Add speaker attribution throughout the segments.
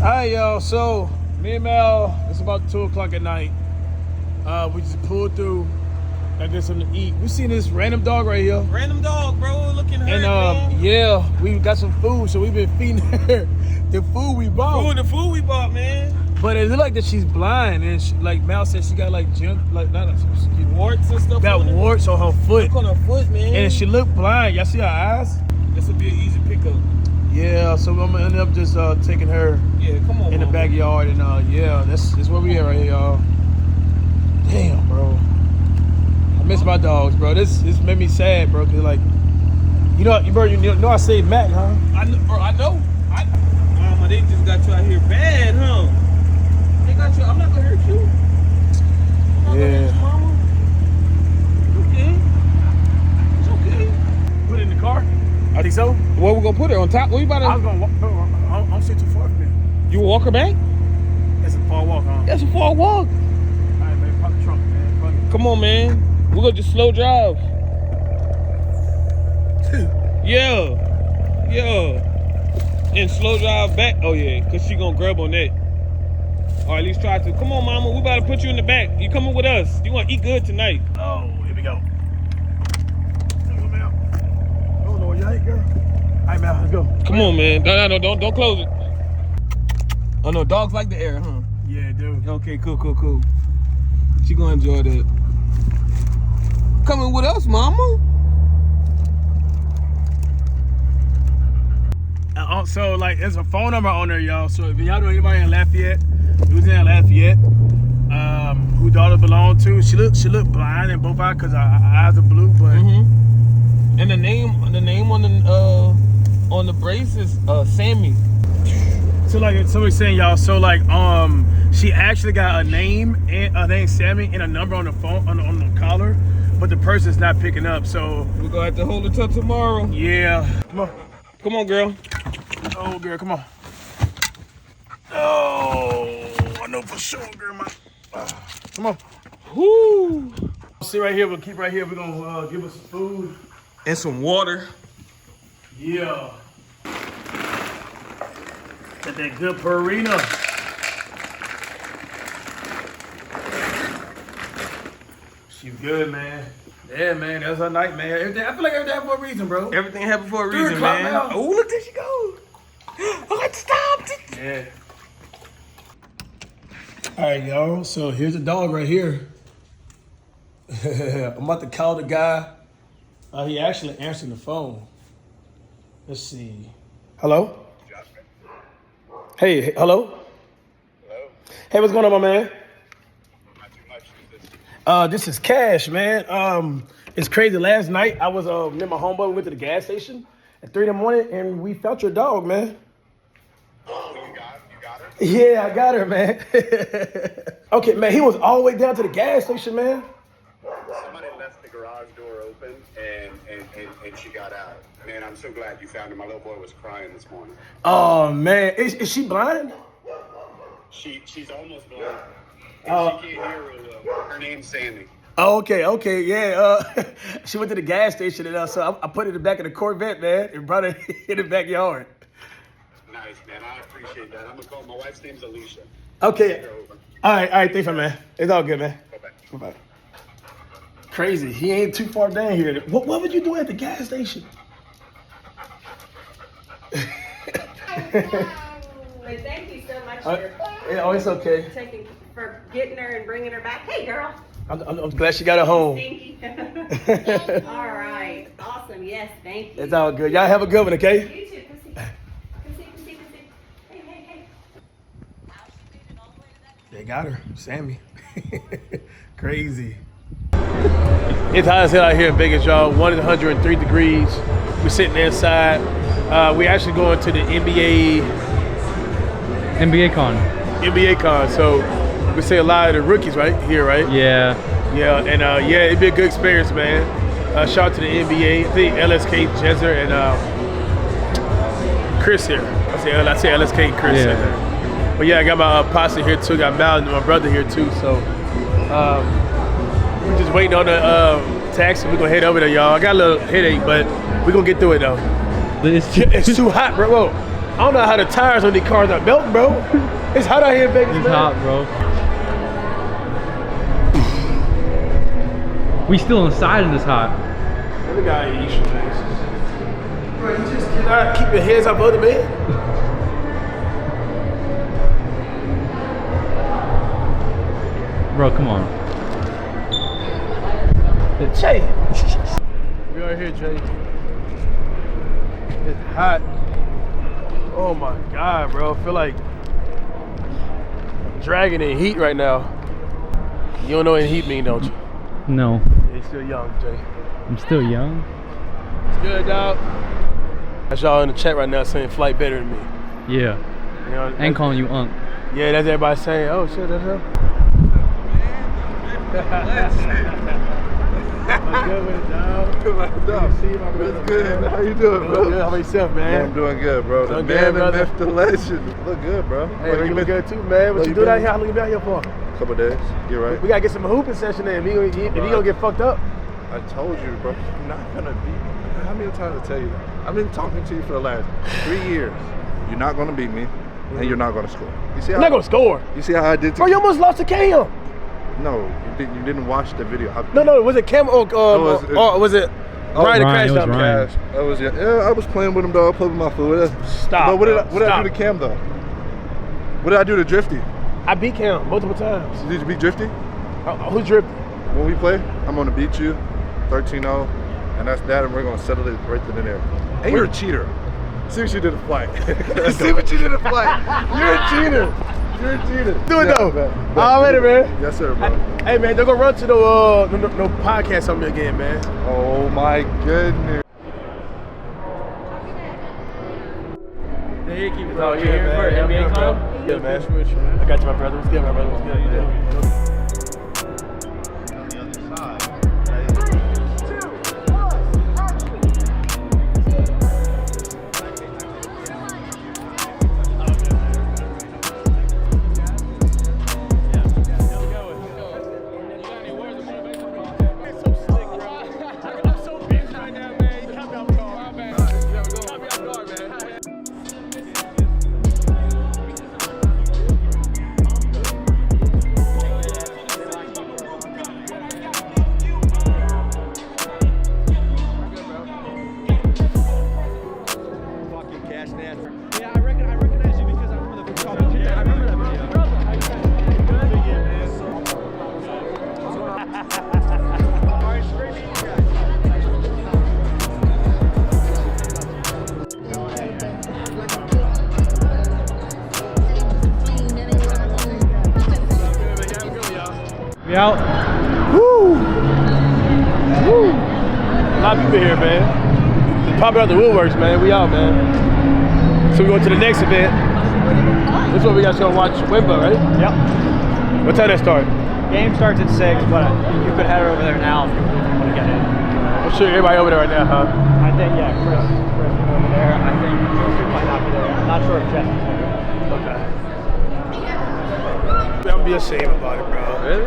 Speaker 1: Alright, y'all. So me and Mel, it's about 2 o'clock at night. We just pulled through. I get something to eat. We seen this random dog right here.
Speaker 2: Random dog, bro, looking hurt,
Speaker 1: And
Speaker 2: man.
Speaker 1: yeah, we got some food, so we've been feeding her the food we bought.
Speaker 2: The food we bought, man.
Speaker 1: But it looked like that she's blind, and she, like Mel said, she got like
Speaker 2: Warts and stuff.
Speaker 1: got warts on her foot.
Speaker 2: Look on her foot, man.
Speaker 1: And she looked blind. Y'all see her eyes?
Speaker 2: This would be an easy pickup.
Speaker 1: Yeah, so I'm gonna end up just taking her
Speaker 2: come on,
Speaker 1: in the backyard, and yeah, that's where we at right here, y'all. Damn, bro. I miss my dogs, bro. This made me sad, bro. Cause like, you know I saved Mac, huh?
Speaker 2: I know, bro. I know. Mama, they just got you out here bad, huh? They got you. I'm not gonna hurt you. I'm not gonna hurt you, Mama. It's okay. It's okay.
Speaker 1: Put it in the car. I think so.
Speaker 2: Where we gonna put her on top? What you about to?
Speaker 1: I was gonna walk. I don't see too far from there.
Speaker 2: You walk her back?
Speaker 1: That's a far walk, huh?
Speaker 2: That's a far walk.
Speaker 1: All right, man. Park the trunk, man. Fuck it.
Speaker 2: Come on, man. We're gonna just slow drive. Yeah. And slow drive back. Oh yeah, cause she gonna grab on that. Or at least try to. Come on, Mama. We about to put you in the back. You coming with us? You wanna eat good tonight?
Speaker 1: Oh, here we go. Let's go, man. I don't know where you at, girl. All right, man. Let's go.
Speaker 2: Come on, man. No, don't close it. Oh no, dogs like the air, huh?
Speaker 1: Yeah, dude.
Speaker 2: Okay, cool. She gonna enjoy that. Coming with us, Mama.
Speaker 1: So, like, there's a phone number on there, y'all. So, if y'all know anybody in Lafayette, who's in Lafayette, who daughter belonged to, she looked blind in both eyes because her eyes are blue, but.
Speaker 2: And the name on the brace is Sammy.
Speaker 1: So, like, somebody's saying, y'all. So, like, she actually got a name and a name Sammy and a number on the phone on the collar, but the person's not picking up. So
Speaker 2: we're gonna have to hold it till tomorrow.
Speaker 1: Yeah.
Speaker 2: Come on, girl.
Speaker 1: Oh, girl, come on. Oh, I know for sure, girl. Come on.
Speaker 2: Whoo.
Speaker 1: See right here. We'll keep right here. We're gonna give us some food
Speaker 2: and some water.
Speaker 1: Yeah. Got that good Purina. She good, man. Yeah, man. That's her night, man. Everything, I feel like everything happened for a reason, bro.
Speaker 2: Everything happened for a reason, man.
Speaker 1: Now.
Speaker 2: Oh, look, there she go. Oh, I stopped.
Speaker 1: Yeah. All right, y'all. So here's the dog right here. I'm about to call the guy. He actually answered the phone. Let's see. Hello? Hey, hello?
Speaker 3: Hello?
Speaker 1: Hey, what's going on, my man?
Speaker 3: Not too much.
Speaker 1: This is Cash, man. It's crazy. Last night, I was me and my homeboy, we went to the gas station at 3 in the morning, and we felt your dog, man.
Speaker 3: Oh, you got her?
Speaker 1: Yeah, I got her, man. Okay, man, he was all the way down to the gas station, man.
Speaker 3: Somebody left the garage door open and she got out. Man, I'm so glad you found her. My little boy was crying this morning.
Speaker 1: Oh, man. Is she blind?
Speaker 3: She's almost blind. And she can't hear real well. Her name's Sandy.
Speaker 1: Oh, okay, yeah. She went to the gas station, and so I put it in the back of the Corvette, man, and brought it in the backyard.
Speaker 3: Nice, man. I appreciate that. I'm going to call. My wife's name's Alicia.
Speaker 1: Okay. All right. Thanks, man. It's all good, man.
Speaker 3: Bye-bye.
Speaker 1: Bye-bye. Crazy. He ain't too far down here. What would you do at the gas station?
Speaker 4: But thank you so much
Speaker 1: Oh, it's okay.
Speaker 4: for getting her and bringing her back. Hey, girl.
Speaker 1: I'm glad she got her home.
Speaker 4: Thank you. All right. Awesome. Yes, thank you.
Speaker 1: It's all good. Y'all have a good one, okay?
Speaker 4: You too. Come see. Hey.
Speaker 1: They got her, Sammy. Crazy. It's hot as hell out here in Vegas, y'all. 103 degrees. We're sitting inside. We actually going to the NBA Con. So we see a lot of the rookies right here, right?
Speaker 5: Yeah.
Speaker 1: Yeah, and it'd be a good experience, man. Shout out to the NBA. I think LSK, Jezer, and Chris here. I say LSK and Chris in there. But yeah, I got my posse here too. Got Mal and my brother here too. So we're just waiting on the taxi. We're gonna head over there, y'all. I got a little headache, but we're gonna get through it though. It's too hot, bro. Whoa. don't know how the tires on these cars are melting, bro. It's hot out here in Vegas,
Speaker 5: It's
Speaker 1: man.
Speaker 5: hot, bro. We still inside and it's hot.
Speaker 1: Look at how you eat your things. Bro, you just cannot keep your hands up other man.
Speaker 5: Bro, come on.
Speaker 1: Jay. We are here, Jay. It's hot. Oh my God, bro. I feel like I'm dragging in heat right now. You don't know what heat mean, don't you?
Speaker 5: No.
Speaker 1: You're still young, Jay.
Speaker 5: I'm still young.
Speaker 1: It's good, dog. That's y'all in the chat right now saying Flight better than me.
Speaker 5: Yeah.
Speaker 1: You know,
Speaker 5: And calling you Unc.
Speaker 1: yeah, that's everybody saying, oh shit, that's him. What's good with it, dog?
Speaker 6: What's good? How you doing, bro?
Speaker 1: Good. How about yourself, man?
Speaker 6: I'm doing good, bro. The
Speaker 1: Doing
Speaker 6: man,
Speaker 1: good,
Speaker 6: the
Speaker 1: brother.
Speaker 6: myth, the legend. Look good, bro.
Speaker 1: Hey, you look good too, man. What you doing out here? How long you been out here for?
Speaker 6: Couple days. You're right.
Speaker 1: We gotta get some hooping session in. If he gonna get fucked up.
Speaker 6: I told you, bro. You're not gonna beat me. How many times I tell you that? I've been talking to you for the last 3 years. You're not gonna beat me, and you're not gonna score. You see how
Speaker 1: I'm not gonna score.
Speaker 6: You see how I did?
Speaker 1: Bro, you almost lost to Cam.
Speaker 6: No, you didn't watch the video.
Speaker 1: No. Was it Cam or was it Ryan that crashed
Speaker 5: it was
Speaker 1: out?
Speaker 5: Ryan.
Speaker 6: I was I was playing with him, dog. Playing with my food.
Speaker 1: Stop,
Speaker 6: But what did
Speaker 1: bro.
Speaker 6: I do to Cam though? What did I do to Drifty?
Speaker 1: I beat Cam multiple times.
Speaker 6: Did you beat Drifty?
Speaker 1: Who's Drifty?
Speaker 6: When we play, I'm gonna beat you 13-0, and that's that, and we're gonna settle it right then and there. And you're a cheater. See what you did a flight. See what you did a flight. You're a cheater. You're a cheater.
Speaker 1: Do it though.
Speaker 6: Man.
Speaker 1: I'm ready, man.
Speaker 6: Yes, sir, bro.
Speaker 1: Hey, man, don't go run to no podcast on me again, man.
Speaker 6: Oh my goodness.
Speaker 5: Hey, keep it
Speaker 1: Oh, yeah, man.
Speaker 5: NBA club.
Speaker 1: Yeah, man. I got you, my brother. What's good, my brother? What's good? Yeah.
Speaker 5: We out.
Speaker 1: Woo! Woo! A lot of people here, man. Just popping out the woodworks, man. We out, man. So we go to the next event. This is what we got to watch Wimba, right?
Speaker 7: Yep.
Speaker 1: What time that start?
Speaker 7: Game starts at 6, but you could head over there now if you want to get in.
Speaker 1: I'm sure everybody over there right now, huh?
Speaker 7: I think, yeah, Chris over there. I think Joseph might not be there. I'm not sure if Jeff is there.
Speaker 1: Okay. I'm be ashamed about it, bro.
Speaker 5: Really?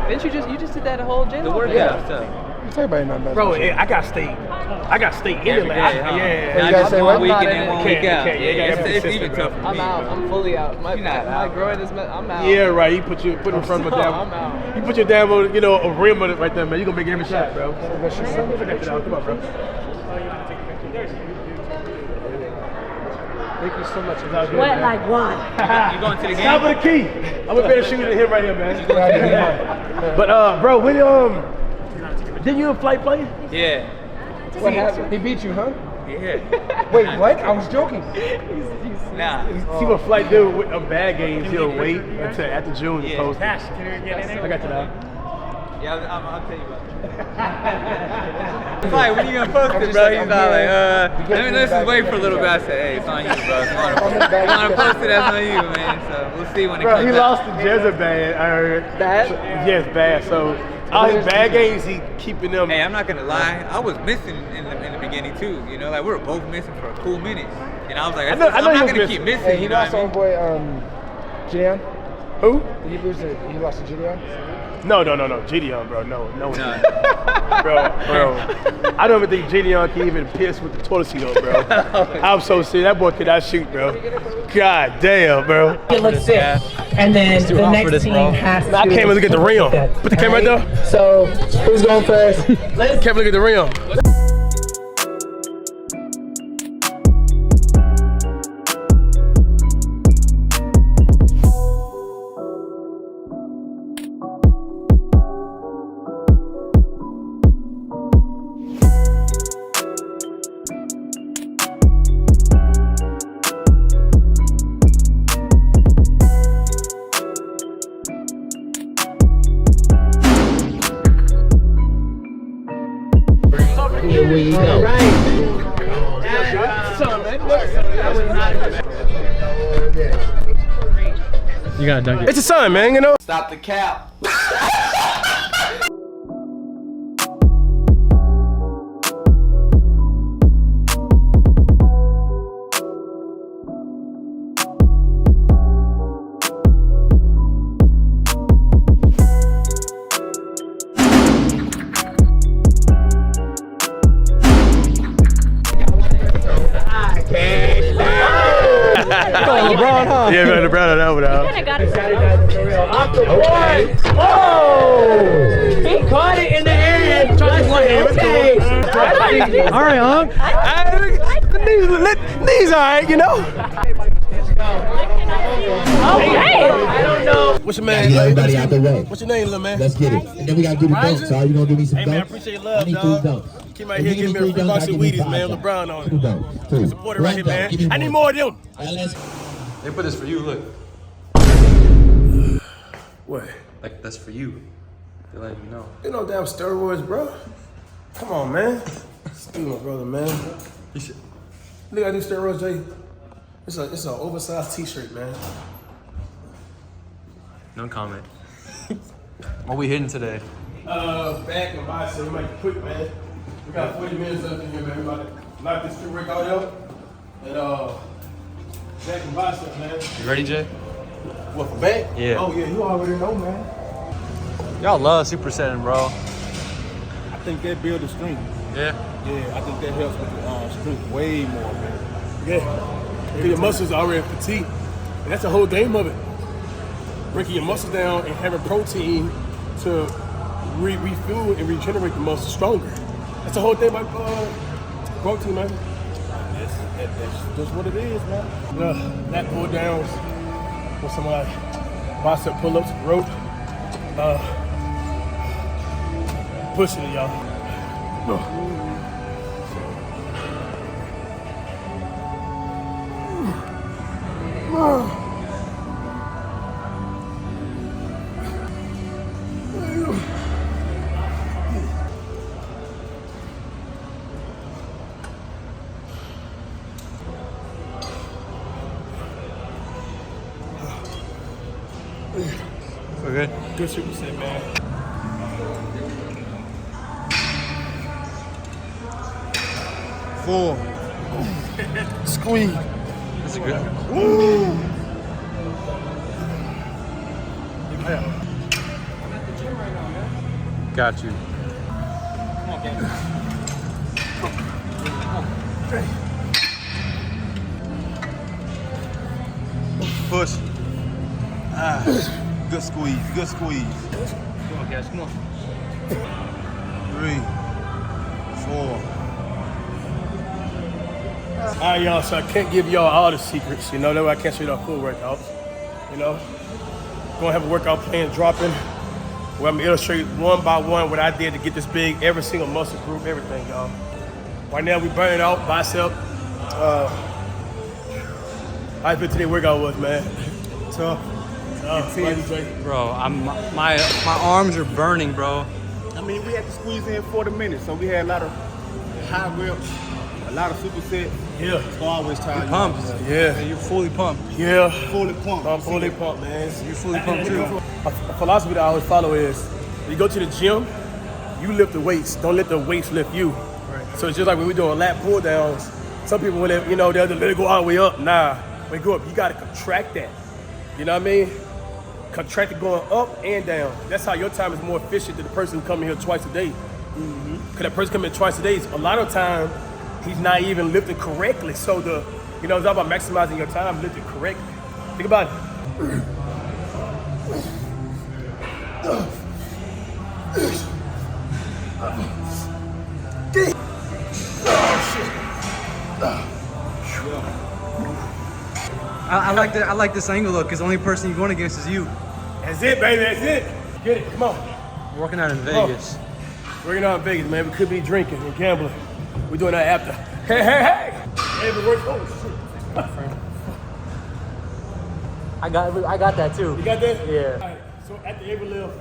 Speaker 5: Didn't you just did that whole gym? The workout stuff.
Speaker 6: Everybody know that.
Speaker 1: Bro, I got state in it. Like,
Speaker 5: Yeah.
Speaker 6: You guys say
Speaker 5: one
Speaker 6: what?
Speaker 5: week and then one
Speaker 1: Can't-
Speaker 5: week out.
Speaker 1: can't- you gotta be
Speaker 5: It's
Speaker 1: consistent,
Speaker 5: even
Speaker 1: bro.
Speaker 5: tougher for
Speaker 8: I'm
Speaker 5: me.
Speaker 8: out. I'm fully out. My groin is. I'm out.
Speaker 1: Yeah, right. You put in front of a damn.
Speaker 8: I'm out.
Speaker 1: You put your damn, a rim on it right there, man. You gonna make every shot, bro. Come on, bro. Thank you so much.
Speaker 4: Wet like what?
Speaker 5: You going to the game?
Speaker 1: Top of the key. I'm gonna better shoot it him right here, man. But bro, when didn't you and Flight play?
Speaker 5: Yeah.
Speaker 6: What happened? He beat you, huh?
Speaker 5: Yeah.
Speaker 6: Wait, what? I was joking.
Speaker 5: Nah.
Speaker 1: See what Flight do with bad games? He'll wait until after June to post. I got you now.
Speaker 5: Yeah, I'll tell you about it. It's like, when you gonna post it, bro? He's all like, let's just wait for a little bit. I said, hey, it's on you, bro. If you wanna post it, that's on you, man. So we'll see when it
Speaker 1: Bro,
Speaker 5: comes
Speaker 1: he
Speaker 5: out.
Speaker 1: lost to Jezebel, I heard.
Speaker 8: Bad?
Speaker 1: Yes, bad. So all his bad games, he keeping them.
Speaker 5: Hey, I'm not gonna lie. I was missing in the beginning too. You know, like we were both missing for a cool minute. And I was like,
Speaker 1: I know
Speaker 5: I'm
Speaker 1: he
Speaker 5: not
Speaker 1: was
Speaker 5: gonna keep
Speaker 1: missing.
Speaker 5: missing.
Speaker 6: He
Speaker 5: you know
Speaker 6: lost
Speaker 5: what I
Speaker 6: our
Speaker 5: mean?
Speaker 6: boy, Gideon.
Speaker 1: Who?
Speaker 6: He lost to Gideon.
Speaker 1: No. Gideon, bro. No. bro. I don't even think Gideon can even piss with the toilet seat on, bro. I'm so serious. That boy cannot shoot, bro. God damn, bro.
Speaker 9: It looks sick. And then the next team has to.
Speaker 1: I can't even look at the rim. Put the camera right there.
Speaker 9: So, who's going first?
Speaker 1: Can't even look at the rim.
Speaker 9: Here we go.
Speaker 7: You gotta dunk it.
Speaker 1: It's the sun, man, you know?
Speaker 8: Stop the cap.
Speaker 7: LeBron, huh?
Speaker 1: Yeah, man, LeBron on that one out.
Speaker 9: Okay. Oh! He caught it in the air. Okay.
Speaker 7: All right, Unc.
Speaker 1: Knees all right, you know?
Speaker 4: Okay.
Speaker 9: I don't know.
Speaker 1: What's your man?
Speaker 10: Get everybody out the way.
Speaker 1: What's your name, little man?
Speaker 10: Let's get it. And then we gotta do the dunks. So are you gonna do me some dunks?
Speaker 1: Hey, man, I appreciate your love,
Speaker 10: I need
Speaker 1: dog.
Speaker 10: 3 dunks.
Speaker 1: Came out here, give me a free box of Wheaties, man. LeBron on it.
Speaker 10: 2
Speaker 1: Support it right here, man. I need more of them.
Speaker 5: They put this for you, look.
Speaker 1: What?
Speaker 5: Like, that's for you. They're letting you know.
Speaker 1: You know damn steroids, bro. Come on, man. Excuse my brother, man. Look at these steroids, Jay. It's an oversized t-shirt, man.
Speaker 5: No comment. What we hitting today?
Speaker 1: Back and bicep. We might be quick, man. We got 40 minutes left in here, man. We about to knock this street workout out. And back and bicep, man.
Speaker 5: You ready, Jay?
Speaker 1: What, for back?
Speaker 5: Yeah.
Speaker 1: Oh yeah, you already know, man.
Speaker 5: Y'all love supersetting, bro.
Speaker 2: I think that builds strength.
Speaker 5: Yeah.
Speaker 2: Yeah, I think that helps with the strength way more, man.
Speaker 1: Yeah. Your muscles are already fatigued. And that's the whole game of it. Breaking your muscles down and having protein to refuel and regenerate the muscles stronger. That's the whole thing about protein, man. That's just what it is, man. Lat pull downs with some bicep pull-ups, rope. Pushing it, y'all.
Speaker 5: We're good?
Speaker 1: Good superset, man. Four. Squeeze.
Speaker 5: This is good.
Speaker 1: Woo!
Speaker 5: Got you.
Speaker 6: Push. Good squeeze. Good squeeze.
Speaker 5: Come on, guys. Come on.
Speaker 6: 3, 4.
Speaker 1: All right, y'all, so I can't give y'all all the secrets, you know, that way I can't show y'all full workouts, you know. Gonna have a workout plan dropping where I'm gonna illustrate one by one what I did to get this big, every single muscle group, everything, y'all. Right now we burning out bicep. How you today workout was, man? Tough.
Speaker 5: Bro, my arms are burning, bro.
Speaker 2: I mean, we had to squeeze in 40 minutes, so we had a lot of high reps, a lot of supersets.
Speaker 1: Yeah.
Speaker 2: So always tired.
Speaker 5: Pumped.
Speaker 1: Yeah.
Speaker 5: You're fully pumped.
Speaker 1: Yeah.
Speaker 2: Fully pumped.
Speaker 1: I'm fully pumped, man.
Speaker 5: You're fully pumped too.
Speaker 1: A philosophy that I always follow is, you go to the gym, you lift the weights. Don't let the weights lift you. Right. So it's just like when we're doing lat pull downs, some people, when they, you know, they'll let it go all the way up. Nah, when you go up, you gotta contract that. You know what I mean? contracted going up and down. That's how your time is more efficient than the person who come in here twice a day. Because that person come in twice a day, a lot of time, he's not even lifting correctly. So it's all about maximizing your time lifting correctly. Think about it.
Speaker 11: I like this angle though, because the only person you're going against is you.
Speaker 1: That's it, baby. That's it. Get it. Come on.
Speaker 11: Working out in Vegas.
Speaker 1: Working out in Vegas, man. We could be drinking and gambling. We're doing that after. Hey. Every work. Oh shit.
Speaker 11: I got that too.
Speaker 1: You got that?
Speaker 11: Yeah.
Speaker 1: All right, so after every lift,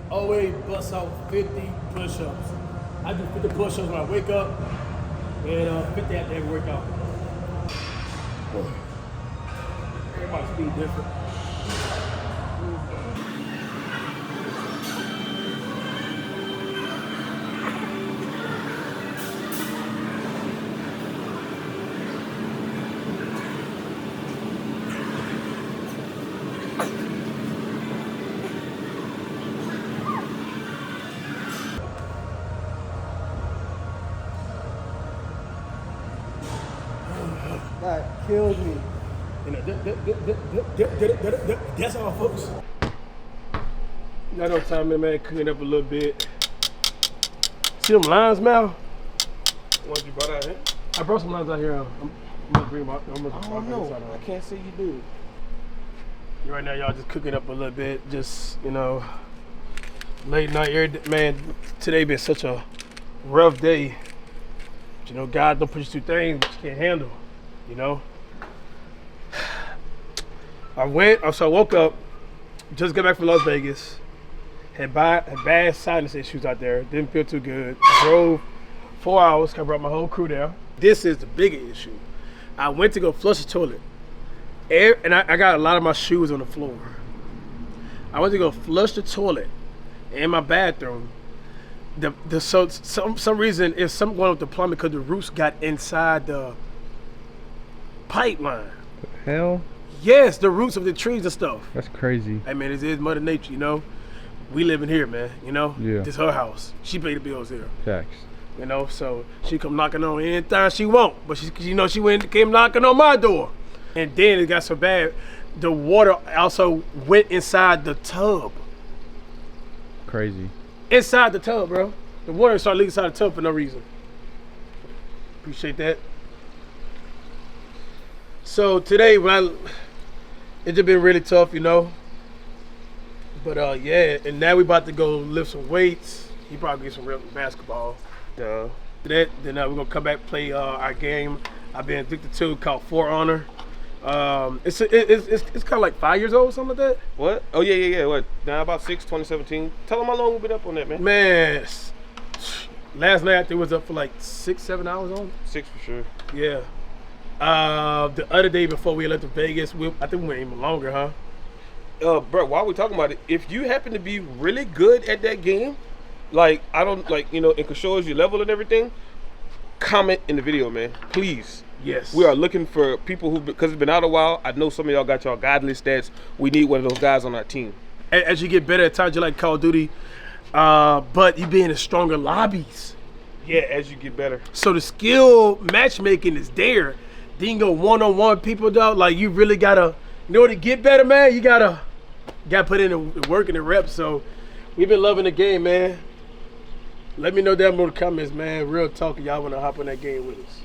Speaker 1: always bust out 50 push-ups. I do 50 push-ups when I wake up, and 50 after every workout. Everybody's speed different. That kills me. That's all, folks. Got no time in, man. Cooking up a little bit. See them limes, Mal?
Speaker 2: What you brought out here?
Speaker 1: I brought some limes out here. I'm gonna bring them out.
Speaker 2: I don't know. I can't say you do.
Speaker 1: Right now, y'all just cooking up a little bit. Just, late night. Man, today been such a rough day. But, God don't push you through things that you can't handle. I woke up, just got back from Las Vegas, had bad sinus issues out there, didn't feel too good. Drove 4 hours, I brought my whole crew down. This is the bigger issue. I went to go flush the toilet, and I got a lot of my shoes on the floor. I went to go flush the toilet in my bathroom. So some reason, it's something going with the plumbing because the roots got inside the pipeline.
Speaker 12: Hell?
Speaker 1: Yes, the roots of the trees and stuff.
Speaker 12: That's crazy.
Speaker 1: Hey man, it is Mother Nature, We living here, man,
Speaker 12: Yeah.
Speaker 1: This her house. She pay the bills here.
Speaker 12: Facts.
Speaker 1: So she come knocking on anytime she want. But she came knocking on my door. And then it got so bad, the water also went inside the tub.
Speaker 12: Crazy.
Speaker 1: Inside the tub, bro. The water started leaking inside the tub for no reason. Appreciate that. So today, it's just been really tough, But and now we about to go lift some weights. He probably get some real basketball. Then we're gonna come back play our game I've been addicted to called For Honor. It's kind of like 5 years old, something like that.
Speaker 2: What? Oh yeah. What? Now about 2017. Tell them how long we've been up on that, man.
Speaker 1: Man, last night I think it was up for like 6-7 hours on.
Speaker 2: 6 for sure.
Speaker 1: Yeah. The other day before we left to Vegas, I think we went even longer, huh?
Speaker 2: Bro, while we're talking about it, if you happen to be really good at that game, and can show us your level and everything, comment in the video, man. Please.
Speaker 1: Yes.
Speaker 2: We are looking for people because it's been out a while. I know some of y'all got y'all godly stats. We need one of those guys on our team.
Speaker 1: As you get better at times, you like Call of Duty, but you be in the stronger lobbies.
Speaker 2: Yeah, as you get better.
Speaker 1: So the skill matchmaking is there. Then you go one-on-one people, dog. Like, you really gotta, in order to get better, man, you gotta put in the work and the reps. So we've been loving the game, man. Let me know down below in the comments, man. Real talk, y'all wanna hop on that game with us.